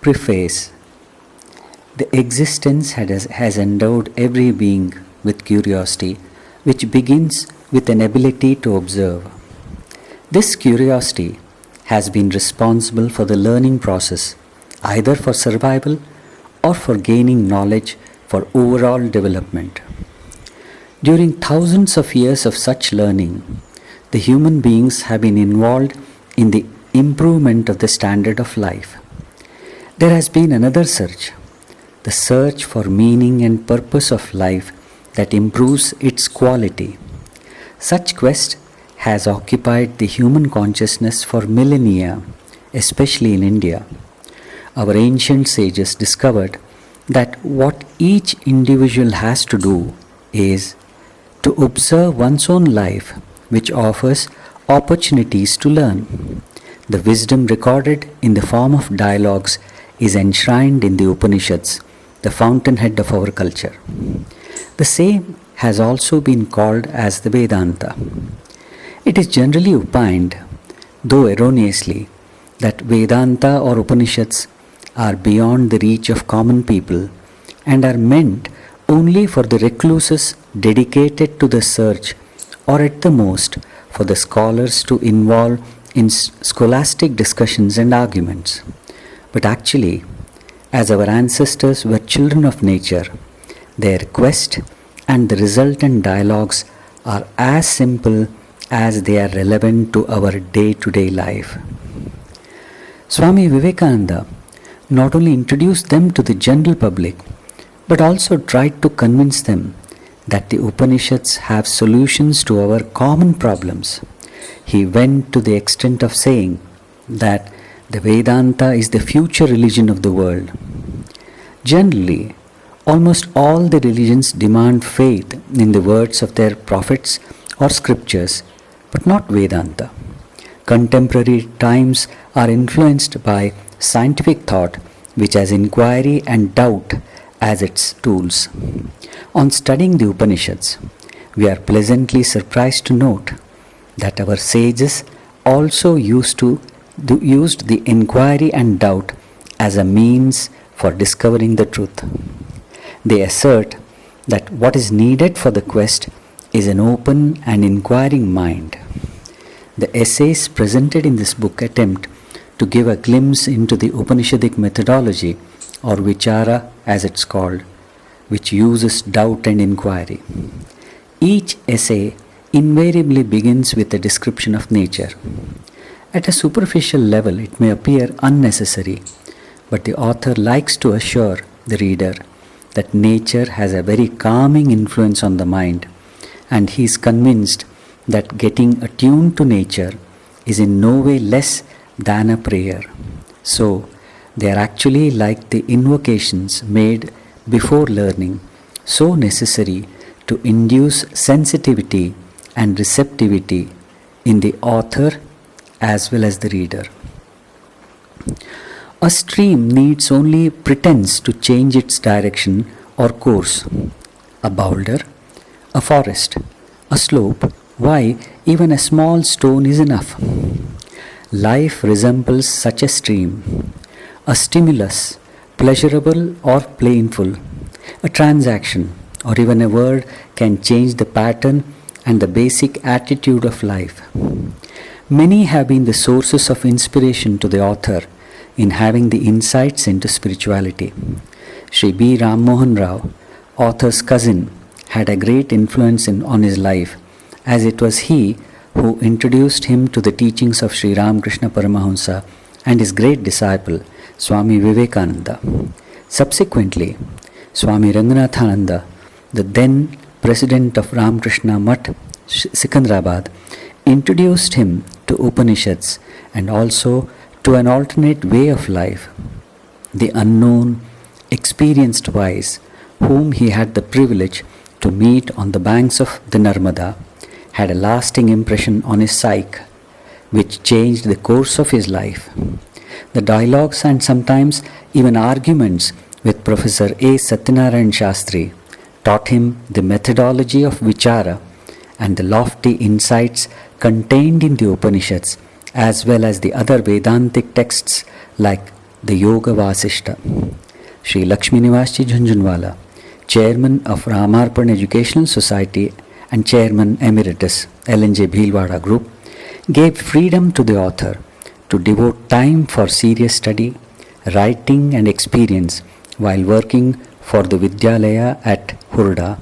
Preface. The existence has endowed every being with curiosity, which begins with an ability to observe. This curiosity has been responsible for the learning process, either for survival or for gaining knowledge for overall development. During thousands of years of such learning, the human beings have been involved in the improvement of the standard of life. There has been another search, the search for meaning and purpose of life that improves its quality. Such quest has occupied the human consciousness for millennia, especially in India. Our ancient sages discovered that what each individual has to do is to observe one's own life, which offers opportunities to learn. The wisdom recorded in the form of dialogues is enshrined in the Upanishads, the fountainhead of our culture. The same has also been called as the Vedanta. It is generally opined, though erroneously, that Vedanta or Upanishads are beyond the reach of common people and are meant only for the recluses dedicated to the search, or at the most for the scholars to involve in scholastic discussions and arguments. But actually, as our ancestors were children of nature, their quest and the resultant dialogues are as simple as they are relevant to our day-to-day life. Swami Vivekananda not only introduced them to the general public, but also tried to convince them that the Upanishads have solutions to our common problems. He went to the extent of saying that the Vedanta is the future religion of the world. Generally, almost all the religions demand faith in the words of their prophets or scriptures, but not Vedanta. Contemporary times are influenced by scientific thought, which has inquiry and doubt as its tools. On studying the Upanishads, we are pleasantly surprised to note that our sages also used the inquiry and doubt as a means for discovering the truth. They assert that what is needed for the quest is an open and inquiring mind. The essays presented in this book attempt to give a glimpse into the Upanishadic methodology, or Vichara as it's called, which uses doubt and inquiry. Each essay invariably begins with a description of nature. At a superficial level, it may appear unnecessary, but the author likes to assure the reader that nature has a very calming influence on the mind, and he is convinced that getting attuned to nature is in no way less than a prayer. So, they are actually like the invocations made before learning, so necessary to induce sensitivity and receptivity in the author as well as the reader. A stream needs only pretense to change its direction or course. A boulder, a forest, a slope, why, even a small stone is enough. Life resembles such a stream. A stimulus, pleasurable or painful, a transaction, or even a word can change the pattern and the basic attitude of life. Many have been the sources of inspiration to the author in having the insights into spirituality. Sri B. Ram Mohan Rao, author's cousin, had a great influence on his life, as it was he who introduced him to the teachings of Sri Ramakrishna Paramahamsa and his great disciple, Swami Vivekananda. Subsequently, Swami Ranganathananda, the then president of Ramakrishna Mutt, Secunderabad, introduced him to Upanishads and also to an alternate way of life. The unknown, experienced wise, whom he had the privilege to meet on the banks of the Narmada, had a lasting impression on his psyche, which changed the course of his life. The dialogues and sometimes even arguments with Professor A. Satyanarayan Shastri taught him the methodology of Vichara and the lofty insights contained in the Upanishads, as well as the other Vedantic texts like the Yoga Vasishta. Sri Lakshmi Nivasji Jhunjhunwala, Chairman of Ramarpan Educational Society and Chairman Emeritus LNJ Bhilwara Group, gave freedom to the author to devote time for serious study, writing and experience while working for the Vidyalaya at Hurda,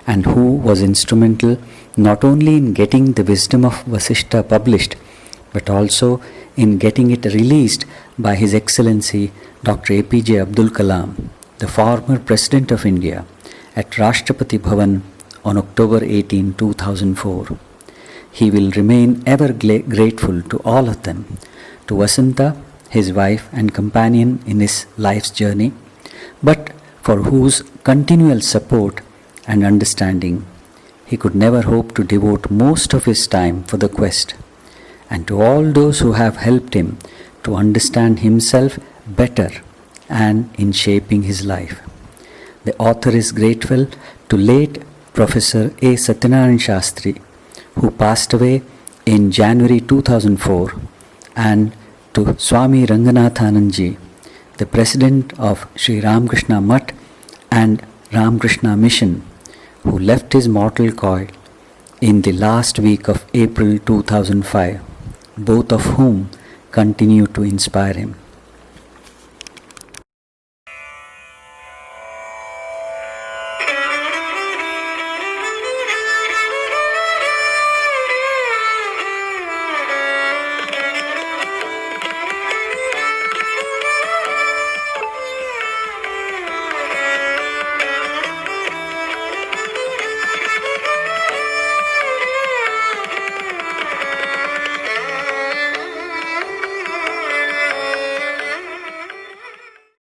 and who was instrumental not only in getting the wisdom of Vasishta published, but also in getting it released by His Excellency Dr. APJ Abdul Kalam, the former President of India, at Rashtrapati Bhavan on October 18, 2004. He will remain ever grateful to all of them, to Vasanta, his wife and companion in his life's journey, but for whose continual support and understanding he could never hope to devote most of his time for the quest, and to all those who have helped him to understand himself better and in shaping his life. The author is grateful to late Professor A. Satyanarayana Shastri, who passed away in January 2004, and to Swami Ranganathananji, the President of Sri Ramakrishna Mutt and Ramakrishna Mission, who left his mortal coil in the last week of April 2005, both of whom continue to inspire him.